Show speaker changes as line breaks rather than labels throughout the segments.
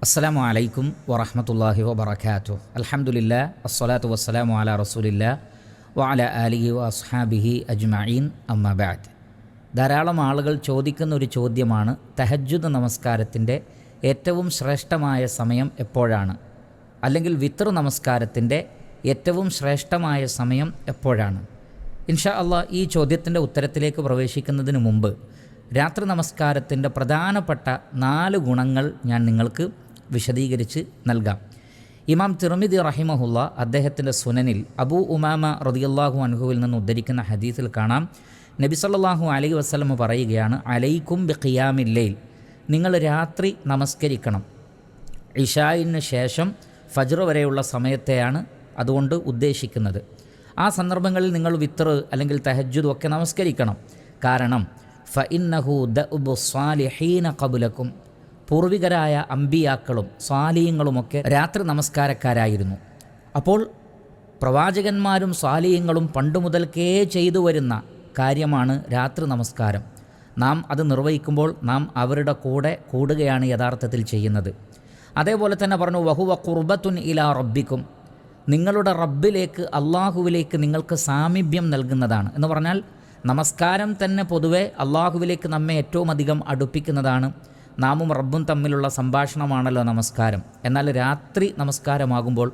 അസ്സലാമു അലൈക്കും വറഹ്മത്തുള്ളാഹി വബറകാതുഹു. അൽഹംദുലില്ലാ അസ്സലാത്തു വസ്സലാമു അലാ റസൂലില്ലാ വഅലാ ആലിഹി വഅസ്ഹാബിഹി അജ്മഈൻ അമ്മാ ബഅദ്. ധാരാളം ആളുകൾ ചോദിക്കുന്ന ഒരു ചോദ്യമാണ് തഹജ്ജുദ് നമസ്കാരത്തിൻ്റെ ഏറ്റവും ശ്രേഷ്ഠമായ സമയം എപ്പോഴാണ്, അല്ലെങ്കിൽ വിത്ർ നമസ്കാരത്തിൻ്റെ ഏറ്റവും ശ്രേഷ്ഠമായ സമയം എപ്പോഴാണ്. ഇൻഷാ അള്ളാഹ് ഈ ചോദ്യത്തിൻ്റെ ഉത്തരത്തിലേക്ക് പ്രവേശിക്കുന്നതിന് മുമ്പ് രാത്രി നമസ്കാരത്തിൻ്റെ പ്രധാനപ്പെട്ട 4 ഗുണങ്ങൾ ഞാൻ നിങ്ങൾക്ക് വിശദീകരിച്ച് നൽകാം. ഇമാം തിർമിദി റഹിമഹുല്ല അദ്ദേഹത്തിൻ്റെ സുനനിൽ അബൂ ഉമാമ റളിയല്ലാഹു അൻഹുവിൽ നിന്ന് ഉദ്ധരിക്കുന്ന ഹദീസിൽ കാണാം, നബി സല്ലല്ലാഹു അലൈഹി വസല്ലം പറയുകയാണ്, അലൈക്കും ബിഖിയാമിൽ ലൈൽ, നിങ്ങൾ രാത്രി നമസ്കരിക്കണം. ഇശായിന് ശേഷം ഫജ്ർ വരെയുള്ള സമയത്തെയാണ് അതുകൊണ്ട് ഉദ്ദേശിക്കുന്നത്. ആ സന്ദർഭങ്ങളിൽ നിങ്ങൾ വിത്ർ അല്ലെങ്കിൽ തഹജ്ജുദ് ഒക്കെ നമസ്കരിക്കണം. കാരണം ഫഇന്നഹു ദഅബു സ്വാലിഹീന ഖബ്ലക്കും, പൂർവികരായ അമ്പിയാക്കളും സ്വാലിഹീങ്ങളുമൊക്കെ രാത്രി നമസ്കാരക്കാരായിരുന്നു. അപ്പോൾ പ്രവാചകന്മാരും സ്വാലിഹീങ്ങളും പണ്ടു മുതൽക്കേ ചെയ്തു വരുന്ന കാര്യമാണ് രാത്രി നമസ്കാരം. നാം അത് നിർവഹിക്കുമ്പോൾ നാം അവരുടെ കൂടെ കൂടുകയാണ് യഥാർത്ഥത്തിൽ ചെയ്യുന്നത്. അതേപോലെ തന്നെ പറഞ്ഞു, വഹുവ ഖുർബത്തുൻ ഇലാ റബ്ബിക്കും, നിങ്ങളുടെ റബ്ബിലേക്ക് അള്ളാഹുവിലേക്ക് നിങ്ങൾക്ക് സാമീപ്യം നൽകുന്നതാണ്. എന്ന് പറഞ്ഞാൽ നമസ്കാരം തന്നെ പൊതുവെ അള്ളാഹുവിലേക്ക് നമ്മെ ഏറ്റവും അധികം അടുപ്പിക്കുന്നതാണ്. നാമും റബ്ബും തമ്മിലുള്ള സംഭാഷണമാണല്ലോ നമസ്കാരം. എന്നാൽ രാത്രി നമസ്കാരമാകുമ്പോൾ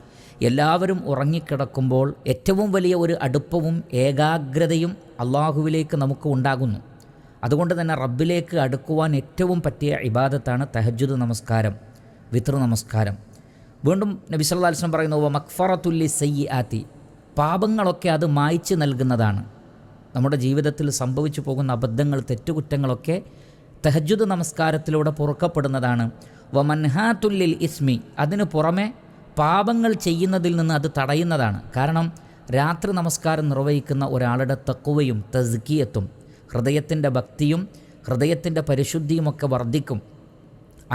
എല്ലാവരും ഉറങ്ങിക്കിടക്കുമ്പോൾ ഏറ്റവും വലിയ ഒരു അടുപ്പവും ഏകാഗ്രതയും അള്ളാഹുവിലേക്ക് നമുക്ക് ഉണ്ടാകുന്നു. അതുകൊണ്ട് തന്നെ റബ്ബിലേക്ക് അടുക്കുവാൻ ഏറ്റവും പറ്റിയ ഇബാദത്താണ് തഹജ്ജുദ് നമസ്കാരം, വിത്ർ നമസ്കാരം. വീണ്ടും നബി സല്ലല്ലാഹു അലൈഹി വസല്ലം പറയുന്നു, മഗ്ഫറത്തുൽ ലിസ്സയ്യിആതി, പാപങ്ങളൊക്കെ അത് മായ്ച്ചു നൽകുന്നതാണ്. നമ്മുടെ ജീവിതത്തിൽ സംഭവിച്ചു പോകുന്ന അബദ്ധങ്ങൾ, തെറ്റുകുറ്റങ്ങളൊക്കെ തഹജ്ജുദ് നമസ്കാരത്തിലൂടെ പൊറുക്കപ്പെടുന്നതാണ്. വമൻഹാത്തുല്ലിൽ ഇസ്മി, അതിനു പുറമെ പാപങ്ങൾ ചെയ്യുന്നതിൽ നിന്ന് അത് തടയുന്നതാണ്. കാരണം രാത്രി നമസ്കാരം നിർവഹിക്കുന്ന ഒരാളുടെ തഖ്വയും തസ്കിയത്തും, ഹൃദയത്തിൻ്റെ ഭക്തിയും ഹൃദയത്തിൻ്റെ പരിശുദ്ധിയുമൊക്കെ വർദ്ധിക്കും.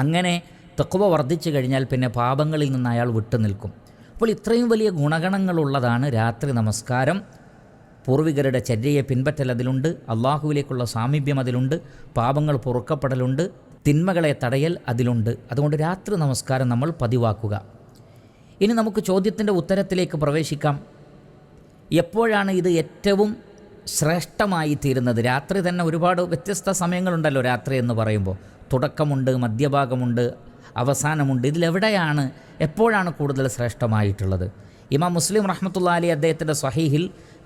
അങ്ങനെ തഖ്വ വർദ്ധിച്ചു കഴിഞ്ഞാൽ പിന്നെ പാപങ്ങളിൽ നിന്ന് അയാൾ വിട്ടുനിൽക്കും. അപ്പോൾ ഇത്രയും വലിയ ഗുണഗണങ്ങളുള്ളതാണ് രാത്രി നമസ്കാരം. പൂർവികരുടെ ചര്യയെ പിൻപറ്റൽ അതിലുണ്ട്, അള്ളാഹുവിലേക്കുള്ള സാമീപ്യം അതിലുണ്ട്, പാപങ്ങൾ പൊറുക്കപ്പെടലുണ്ട്, തിന്മകളെ തടയൽ അതിലുണ്ട്. അതുകൊണ്ട് രാത്രി നമസ്കാരം നമ്മൾ പതിവാക്കുക. ഇനി നമുക്ക് ചോദ്യത്തിൻ്റെ ഉത്തരത്തിലേക്ക് പ്രവേശിക്കാം. എപ്പോഴാണ് ഇത് ഏറ്റവും ശ്രേഷ്ഠമായി തീരുന്നത്? രാത്രി തന്നെ ഒരുപാട് വ്യത്യസ്ത സമയങ്ങളുണ്ടല്ലോ രാത്രി എന്ന് പറയുമ്പോൾ. തുടക്കമുണ്ട്, മധ്യഭാഗമുണ്ട്, അവസാനമുണ്ട്. ഇതിലെവിടെയാണ്, എപ്പോഴാണ് കൂടുതൽ ശ്രേഷ്ഠമായിട്ടുള്ളത്? ഇമാം മുസ്ലിം റഹ്മത്തുള്ളാഹി അലൈഹി അദ്ദേഹത്തിൻ്റെ സ്വഹീഹിൽ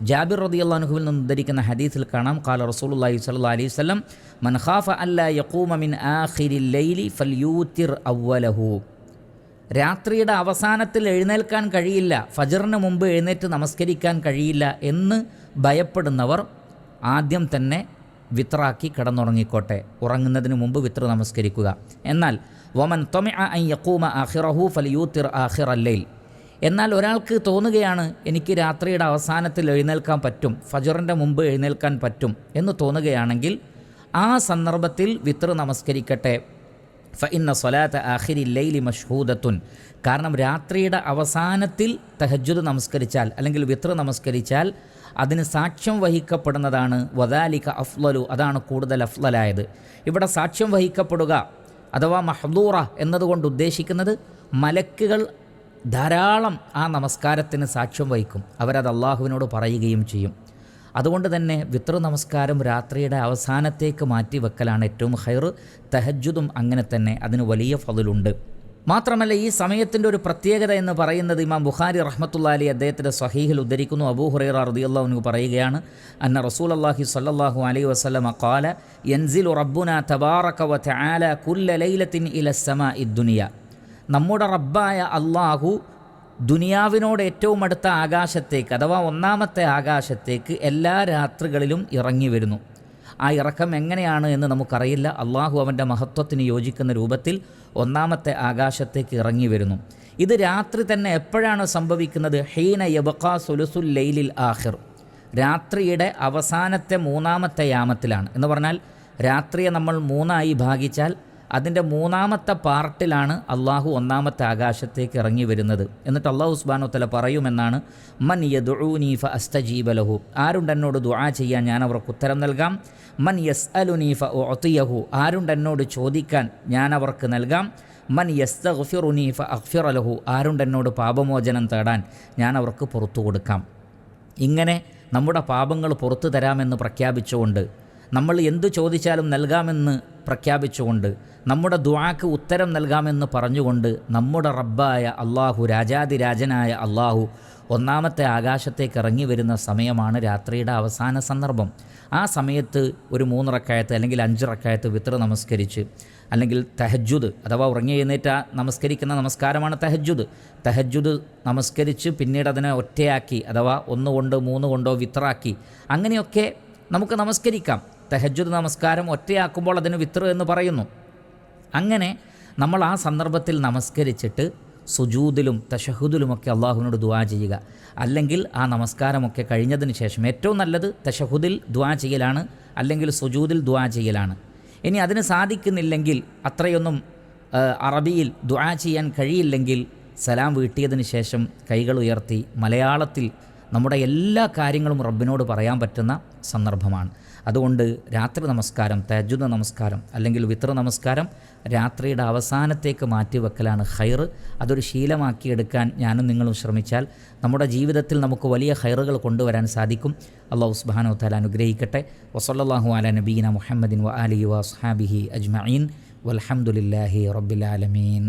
ജാബിർ റളിയല്ലാഹു അൻഹുവിൽ നിന്ന് ഉദ്ധരിക്കുന്ന ഹദീസിൽ കാണാം, ഖാല റസൂലുള്ളാഹി സ്വല്ലല്ലാഹു അലൈഹി വസല്ലം, മൻ ഖാഫ അല്ലാ യഖൂമ മിൻ ആഖിരിൽ ലൈലി ഫൽയൂതിർ അവ്വലഹു, രാത്രിയുടെ അവസാനത്തിൽ എഴുന്നേൽക്കാൻ കഴിയില്ല, ഫജ്റിന് മുമ്പ് എഴുന്നേറ്റ് നമസ്കരിക്കാൻ കഴിയില്ല എന്ന് ഭയപ്പെടുന്നവർ ആദ്യം തന്നെ വിത്റാക്കി കിടന്നുറങ്ങിക്കോട്ടെ, ഉറങ്ങുന്നതിന് മുമ്പ് വിത്ർ നമസ്കരിക്കുക. എന്നാൽ വമൻ തമിഅ അൻ യഖൂമ ആഖിറഹു ഫൽയൂതിർ ആഖിറൽ ലൈൽ, എന്നാൽ ഒരാൾക്ക് തോന്നുകയാണ് എനിക്ക് രാത്രിയുടെ അവസാനത്തിൽ എഴുന്നേൽക്കാൻ പറ്റും, ഫജ്റിൻ്റെ മുമ്പ് എഴുന്നേൽക്കാൻ പറ്റും എന്ന് തോന്നുകയാണെങ്കിൽ ആ സന്ദർഭത്തിൽ വിത്ർ നമസ്കരിക്കട്ടെ. ഫഇന്ന സ്വലാത്ത ആഖിരിൽ ലൈലി മഷ്ഹൂദത്തുൻ, കാരണം രാത്രിയുടെ അവസാനത്തിൽ തഹജ്ജുദ് നമസ്കരിച്ചാൽ അല്ലെങ്കിൽ വിത്ർ നമസ്കരിച്ചാൽ അതിന് സാക്ഷ്യം വഹിക്കപ്പെടുന്നതാണ്. വദാലിക അഫ്ളലു, അതാണ് കൂടുതൽ അഫ്ളലായത്. ഇവിടെ സാക്ഷ്യം വഹിക്കപ്പെടുക അഥവാ മഹ്ദൂറ എന്നതുകൊണ്ട് ഉദ്ദേശിക്കുന്നത് മലക്കുകൾ ധാരാളം ആ നമസ്കാരത്തിന് സാക്ഷ്യം വഹിക്കും. അവരത് അള്ളാഹുവിനോട് പറയുകയും ചെയ്യും. അതുകൊണ്ട് തന്നെ വിത്ർ നമസ്കാരം രാത്രിയുടെ അവസാനത്തേക്ക് മാറ്റി വെക്കലാണ് ഏറ്റവും ഖൈർ. തഹജ്ജുദും അങ്ങനെ തന്നെ, അതിന് വലിയ ഫളലുണ്ട്. മാത്രമല്ല ഈ സമയത്തിൻ്റെ ഒരു പ്രത്യേകത എന്ന് പറയുന്നത് ഇമാം ബുഖാരി റഹ്മത്തുള്ളാഹി അലൈഹി അദ്ദേഹത്തിൻ്റെ സ്വഹീഹിൽ ഉദ്ധരിക്കുന്നു. അബൂ ഹുറൈറ റളിയല്ലാഹു അൻഹു പറയുകയാണ്, അന്ന റസൂലുള്ളാഹി സ്വല്ലല്ലാഹു അലൈഹി വസല്ലം ഖാല യൻസിലു റബ്ബുനാ തബാറക വതആല കുല്ല ലൈലത്തിൻ ഇലസ് സമാഇദ് ദുനിയ, നമ്മുടെ റബ്ബായ അള്ളാഹു ദുനിയാവിനോട് ഏറ്റവും അടുത്ത ആകാശത്തേക്ക് അഥവാ ഒന്നാമത്തെ ആകാശത്തേക്ക് എല്ലാ രാത്രികളിലും ഇറങ്ങി വരുന്നു. ആ ഇറക്കം എങ്ങനെയാണ് എന്ന് നമുക്കറിയില്ല. അള്ളാഹു അവൻ്റെ മഹത്വത്തിന് യോജിക്കുന്ന രൂപത്തിൽ ഒന്നാമത്തെ ആകാശത്തേക്ക് ഇറങ്ങി വരുന്നു. ഇത് രാത്രി തന്നെ എപ്പോഴാണ് സംഭവിക്കുന്നത്? ഹീന യബ്ഖാ സുലുസുൽ ലൈലിൽ ആഖിർ, രാത്രിയുടെ അവസാനത്തെ 3-ാമത്തെ യാമത്തിലാണ്. എന്ന് പറഞ്ഞാൽ രാത്രിയെ നമ്മൾ 3ആയി ഭാഗിച്ചാൽ അതിൻ്റെ 3-ാമത്തെ പാർട്ടിലാണ് അള്ളാഹു ഒന്നാമത്തെ ആകാശത്തേക്ക് ഇറങ്ങി വരുന്നത്. എന്നിട്ട് അള്ളാഹു സുബ്ഹാനഹു വതആല പറയുമെന്നാണ്, മൻ യദ്ഉനി ഫഅസ്തജീബ ലഹു, ആരുണ്ട് എന്നോട് ദുആ ചെയ്യാൻ ഞാൻ അവർക്ക് ഉത്തരം നൽകാം. മൻ യസ്അലുനി ഫഉഅതിയഹു, ആരുണ്ട് എന്നോട് ചോദിക്കാൻ ഞാൻ അവർക്ക് നൽകാം. മൻ യസ്തഗ്ഫിറുനി ഫഅഗ്ഫിറ ലഹു, ആരുണ്ട് എന്നോട് പാപമോചനം തേടാൻ ഞാൻ അവർക്ക് പുറത്തു കൊടുക്കാം. ഇങ്ങനെ നമ്മുടെ പാപങ്ങൾ പുറത്തു തരാമെന്ന് പ്രഖ്യാപിച്ചുകൊണ്ട്, നമ്മൾ എന്തു ചോദിച്ചാലും നൽകാമെന്ന് പ്രഖ്യാപിച്ചുകൊണ്ട്, നമ്മുടെ ദുആക്ക് ഉത്തരം നൽകാമെന്ന് പറഞ്ഞുകൊണ്ട് നമ്മുടെ റബ്ബായ അള്ളാഹു, രാജാതിരാജനായ അള്ളാഹു ഒന്നാമത്തെ ആകാശത്തേക്ക് ഇറങ്ങി വരുന്ന സമയമാണ് രാത്രിയുടെ അവസാന സന്ദർഭം. ആ സമയത്ത് ഒരു 3 റക്അത്ത് അല്ലെങ്കിൽ 5 റക്അത്ത് വിത്ർ നമസ്കരിച്ച്, അല്ലെങ്കിൽ തഹജ്ജുദ് അഥവാ ഉറങ്ങി എഴുന്നേറ്റ നമസ്കരിക്കുന്ന നമസ്കാരമാണ് തഹജ്ജുദ്. തഹജ്ജുദ് നമസ്കരിച്ച് പിന്നീട് അതിനെ ഒറ്റയാക്കി അഥവാ 1 കൊണ്ട് 3 കൊണ്ടോ വിത്റാക്കി അങ്ങനെയൊക്കെ നമുക്ക് നമസ്കരിക്കാം. തഹജ്ജുദ് നമസ്കാരം ഒറ്റയാക്കുമ്പോൾ അതിന് വിത്ർ എന്ന് പറയുന്നു. അങ്ങനെ നമ്മൾ ആ സന്ദർഭത്തിൽ നമസ്കരിച്ചിട്ട് സുജൂദിലും തശഹുദിലുമൊക്കെ അള്ളാഹുവിനോട് ദുആ ചെയ്യുക. അല്ലെങ്കിൽ ആ നമസ്കാരമൊക്കെ കഴിഞ്ഞതിന് ശേഷം ഏറ്റവും നല്ലത് തശഹുദിൽ ദുആ ചെയ്യലാണ്, അല്ലെങ്കിൽ സുജൂദിൽ ദുആ ചെയ്യലാണ്. ഇനി അതിന് സാധിക്കുന്നില്ലെങ്കിൽ, അത്രയൊന്നും അറബിയിൽ ദുആ ചെയ്യാൻ കഴിയില്ലെങ്കിൽ, സലാം വീട്ടിയതിന് ശേഷം കൈകൾ ഉയർത്തി മലയാളത്തിൽ നമ്മുടെ എല്ലാ കാര്യങ്ങളും റബ്ബിനോട് പറയാൻ പറ്റുന്ന സന്ദർഭമാണ്. അതുകൊണ്ട് രാത്രി നമസ്കാരം, തഹജ്ജുദ് നമസ്കാരം അല്ലെങ്കിൽ വിത്ർ നമസ്കാരം രാത്രിയുടെ അവസാനത്തേക്ക് മാറ്റിവെക്കലാണ് ഖൈർ. അതൊരു ശീലമാക്കിയെടുക്കാൻ ഞാനും നിങ്ങളും ശ്രമിച്ചാൽ നമ്മുടെ ജീവിതത്തിൽ നമുക്ക് വലിയ ഖൈറുകൾ കൊണ്ടുവരാൻ സാധിക്കും. അല്ലാഹു സുബ്ഹാനഹു വ തആല അനുഗ്രഹിക്കട്ടെ. വസല്ലല്ലാഹു അലാ നബീന മുഹമ്മദിൻ വ ആലിഹി വഅസ്ഹാബിഹി അജ്മഈൻ വൽഹംദുലില്ലാഹി റബ്ബിൽ ആലമീൻ.